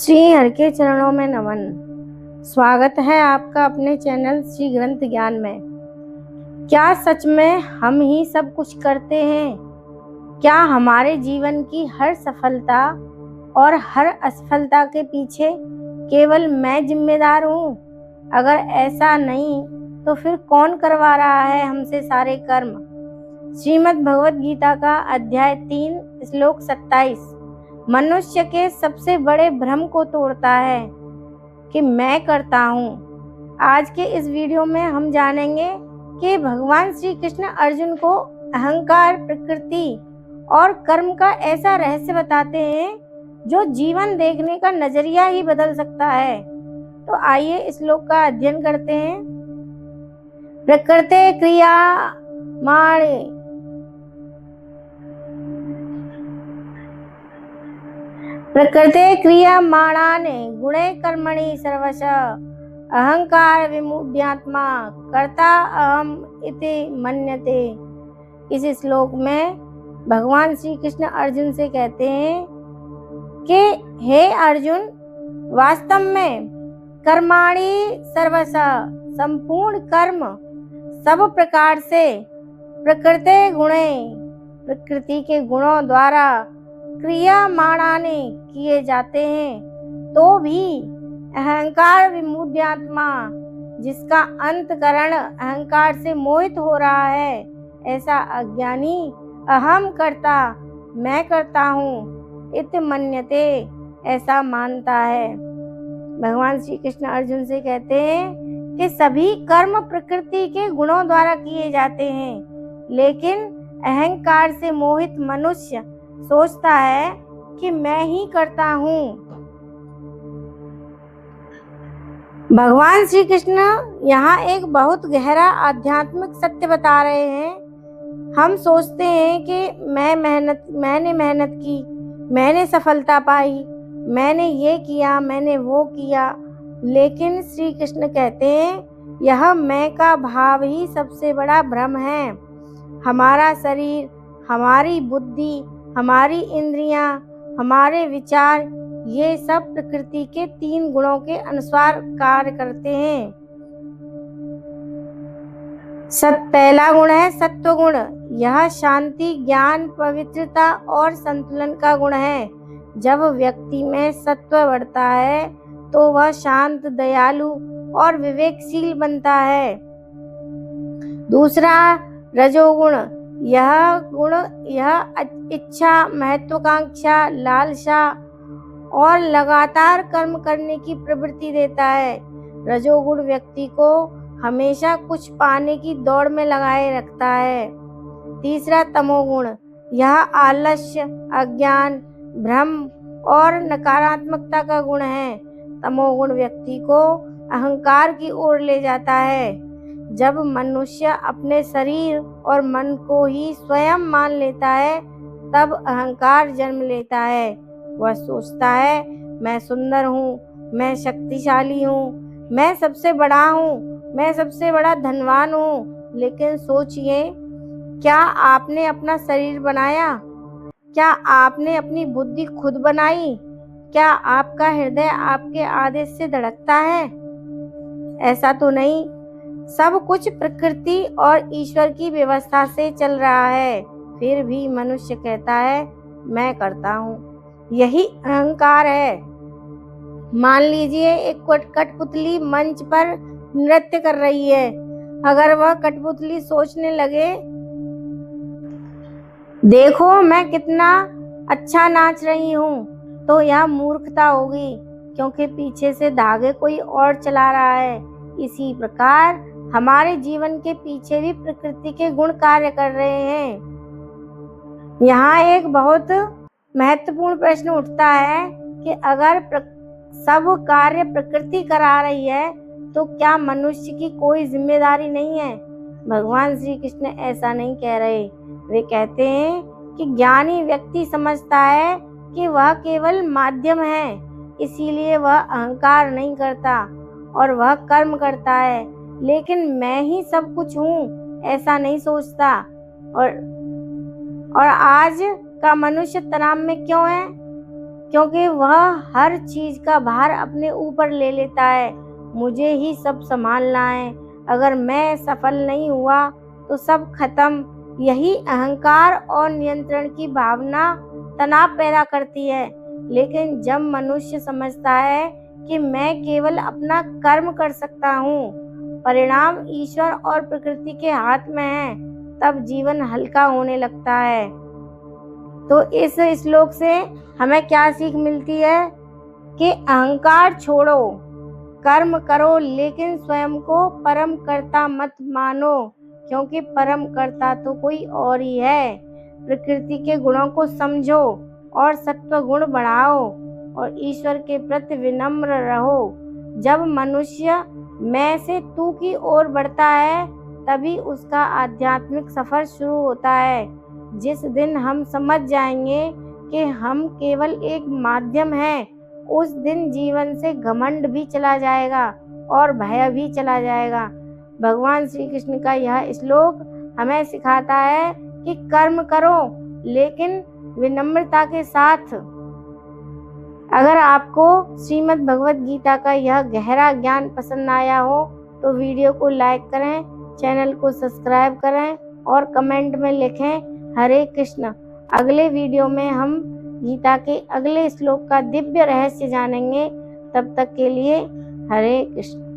श्री हरि के चरणों में नमन। स्वागत है आपका अपने चैनल श्री ग्रंथ ज्ञान में। क्या सच में हम ही सब कुछ करते हैं? क्या हमारे जीवन की हर सफलता और हर असफलता के पीछे केवल मैं जिम्मेदार हूँ? अगर ऐसा नहीं तो फिर कौन करवा रहा है हमसे सारे कर्म? श्रीमद् भगवत गीता का अध्याय 3 श्लोक 27 मनुष्य के सबसे बड़े भ्रम को तोड़ता है कि मैं करता हूँ। आज के इस वीडियो में हम जानेंगे कि भगवान श्री कृष्ण अर्जुन को अहंकार, प्रकृति और कर्म का ऐसा रहस्य बताते हैं जो जीवन देखने का नजरिया ही बदल सकता है। तो आइए इस श्लोक का अध्ययन करते हैं। प्रकृते क्रियामाणे प्रकृते क्रियमाणाने गुणे कर्मणि सर्वश अहंकार विमूढ़ात्मा कर्ता अहम इति मन्यते। इस श्लोक में भगवान श्री कृष्ण अर्जुन से कहते हैं कि हे अर्जुन, वास्तव में कर्माणि सर्वश संपूर्ण कर्म सब प्रकार से प्रकृति गुणे प्रकृति के गुणों द्वारा क्रियामाणाने किए जाते हैं, तो भी अहंकार विमूढ़ात्मा जिसका अंतकरण अहंकार से मोहित हो रहा है, ऐसा अज्ञानी अहम करता, मैं करता हूँ, इति मन्यते, ऐसा मानता है। भगवान श्री कृष्ण अर्जुन से कहते हैं कि सभी कर्म प्रकृति के गुणों द्वारा किए जाते हैं, लेकिन अहंकार से मोहित मनुष्य सोचता है कि मैं ही करता हूँ। भगवान श्री कृष्ण यहाँ एक बहुत गहरा आध्यात्मिक सत्य बता रहे हैं। हम सोचते हैं कि मैंने मेहनत की, मैंने सफलता पाई, मैंने ये किया, मैंने वो किया, लेकिन श्री कृष्ण कहते हैं यह मैं का भाव ही सबसे बड़ा भ्रम है। हमारा शरीर, हमारी बुद्धि, हमारी इंद्रियां, हमारे विचार, ये सब प्रकृति के 3 गुणों के अनुसार कार्य करते हैं। पहला गुण है सत्व गुण। यह शांति, ज्ञान, पवित्रता और संतुलन का गुण है। जब व्यक्ति में सत्व बढ़ता है तो वह शांत, दयालु और विवेकशील बनता है। दूसरा रजोगुण। यह इच्छा, महत्वाकांक्षा, लालसा और लगातार कर्म करने की प्रवृत्ति देता है। रजोगुण व्यक्ति को हमेशा कुछ पाने की दौड़ में लगाए रखता है। तीसरा तमोगुण। यह आलस्य, अज्ञान, भ्रम और नकारात्मकता का गुण है। तमोगुण व्यक्ति को अहंकार की ओर ले जाता है। जब मनुष्य अपने शरीर और मन को ही स्वयं मान लेता है, तब अहंकार जन्म लेता है। वह सोचता है मैं सुंदर हूँ, मैं शक्तिशाली हूँ, मैं सबसे बड़ा हूँ, मैं सबसे बड़ा धनवान हूँ। लेकिन सोचिए, क्या आपने अपना शरीर बनाया? क्या आपने अपनी बुद्धि खुद बनाई? क्या आपका हृदय आपके आदेश से धड़कता है? ऐसा तो नहीं। सब कुछ प्रकृति और ईश्वर की व्यवस्था से चल रहा है, फिर भी मनुष्य कहता है मैं करता हूँ। यही अहंकार है। मान लीजिए एक कठपुतली मंच पर नृत्य कर रही है। अगर वह कठपुतली सोचने लगे, देखो मैं कितना अच्छा नाच रही हूँ, तो यह मूर्खता होगी, क्योंकि पीछे से धागे कोई और चला रहा है। इसी प्रकार हमारे जीवन के पीछे भी प्रकृति के गुण कार्य कर रहे हैं। यहाँ एक बहुत महत्वपूर्ण प्रश्न उठता है कि अगर सब कार्य प्रकृति करा रही है, तो क्या मनुष्य की कोई जिम्मेदारी नहीं है? भगवान श्री कृष्ण ऐसा नहीं कह रहे। वे कहते हैं कि ज्ञानी व्यक्ति समझता है कि वह केवल माध्यम है, इसीलिए वह अहंकार नहीं करता और वह कर्म करता है, लेकिन मैं ही सब कुछ हूँ, ऐसा नहीं सोचता। और आज का मनुष्य तनाव में क्यों है? क्योंकि वह हर चीज का भार अपने ऊपर ले लेता है। मुझे ही सब संभालना है। अगर मैं सफल नहीं हुआ तो सब खत्म। यही अहंकार और नियंत्रण की भावना तनाव पैदा करती है। लेकिन जब मनुष्य समझता है कि मैं केवल अपना कर्म कर सकता हूँ, परिणाम ईश्वर और प्रकृति के हाथ में है, तब जीवन हल्का होने लगता है। तो इस श्लोक से हमें क्या सीख मिलती है कि अहंकार छोड़ो, कर्म करो, लेकिन स्वयं को परम कर्ता मत मानो, क्योंकि परम कर्ता तो कोई और ही है। प्रकृति के गुणों को समझो और सत्व गुण बढ़ाओ और ईश्वर के प्रति विनम्र रहो। जब मनुष्य मैं से तू की ओर बढ़ता है, तभी उसका आध्यात्मिक सफर शुरू होता है। जिस दिन हम समझ जाएंगे कि हम केवल एक माध्यम हैं, उस दिन जीवन से घमंड भी चला जाएगा और भय भी चला जाएगा। भगवान श्री कृष्ण का यह श्लोक हमें सिखाता है कि कर्म करो, लेकिन विनम्रता के साथ। अगर आपको श्रीमद् भगवत गीता का यह गहरा ज्ञान पसंद आया हो तो वीडियो को लाइक करें, चैनल को सब्सक्राइब करें और कमेंट में लिखें हरे कृष्ण। अगले वीडियो में हम गीता के अगले श्लोक का दिव्य रहस्य जानेंगे। तब तक के लिए हरे कृष्ण।